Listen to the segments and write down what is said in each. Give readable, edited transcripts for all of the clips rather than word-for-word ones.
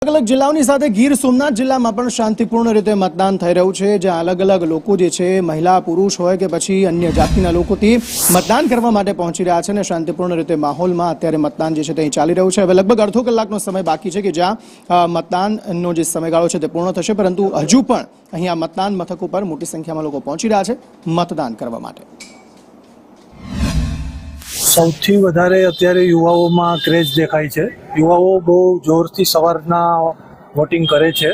અલગ અલગ જિલ્લાઓની સાથે ગીર સોમનાથ જિલ્લામાં પણ શાંતિપૂર્ણ રીતે મતદાન થઈ રહ્યું છે, જ્યાં અલગ અલગ લોકો જે છે, મહિલા પુરુષ હોય કે પછી અન્ય જાતિના લોકોથી મતદાન કરવા માટે પહોંચી રહ્યા છે અને શાંતિપૂર્ણ રીતે માહોલમાં અત્યારે મતદાન જે છે તે ચાલી રહ્યું છે। હવે લગભગ અડધો કલાકનો સમય બાકી છે કે જ્યાં મતદાનનો જે સમયગાળો છે તે પૂર્ણ થશે, પરંતુ હજુ પણ અહીંયા મતદાન મથક ઉપર મોટી સંખ્યામાં લોકો પહોંચી રહ્યા છે મતદાન કરવા માટે। સૌથી વધારે અત્યારે યુવાઓમાં ક્રેઝ દેખાય છે। યુવાઓ બહુ જોરથી સવારના વોટિંગ કરે છે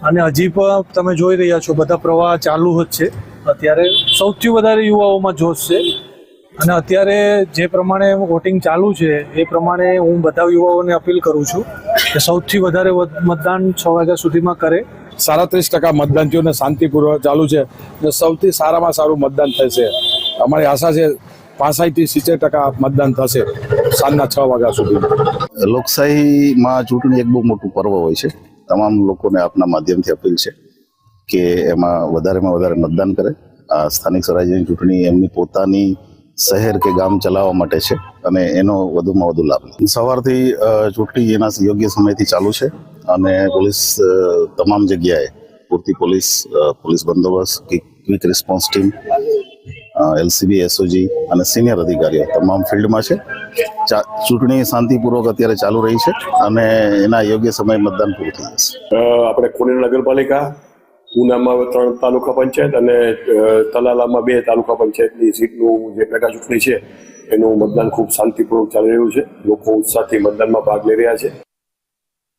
અને હજી પણ તમે જોઈ રહ્યા છો બધા પ્રવાહ ચાલુ જ છે। અત્યારે સૌથી વધારે યુવાઓમાં જોશ છે અને અત્યારે જે પ્રમાણે વોટિંગ ચાલુ છે એ પ્રમાણે હું બધા યુવાઓને અપીલ કરું છું કે સૌથી વધારે મતદાન 6 વાગ્યા સુધીમાં કરે। 37% મતદાન થયું અને શાંતિપૂર્વક ચાલુ છે અને સૌથી સારામાં સારું મતદાન થશે। અમારી આશા છે 65 થી 70% મતદાન થશે સાંજના 6 વાગ્યા સુધી। લોકશાહીમાં ચૂંટણી એક બહુ મોટું પર્વ હોય છે। તમામ લોકોને આપના માધ્યમથી અપીલ છે કે એમાં વધારેમાં વધારે મતદાન કરે। આ સ્થાનિક સ્વરાજ્યની ચૂંટણી એમની પોતાની શહેર કે ગામ ચલાવવા માટે છે અને એનો વધુમાં વધુ લાભ લે। સવારથી ચૂંટણી એના યોગ્ય સમયથી ચાલુ છે અને પોલીસ તમામ જગ્યાએ પૂરતી પોલીસ બંદોબસ્ત, quick response team, LCB, SOG અને સિનિયર અધિકારીઓ તમામ ફિલ્ડમાં છે। ચૂંટણી શાંતિપૂર્વક અત્યારે ચાલુ રહી છે અને એના યોગ્ય સમય મતદાન પૂરું થઈ જશે। આપણે કોડીનાર નગરપાલિકા, ઉનામાં 3 તાલુકા પંચાયત અને તલાલામાં 2 તાલુકા પંચાયતની સીટનું જે પેટા ચૂંટણી છે એનું મતદાન ખૂબ શાંતિપૂર્વક ચાલી રહ્યું છે। લોકો ઉત્સાહથી મતદાનમાં ભાગ લઈ રહ્યા છે।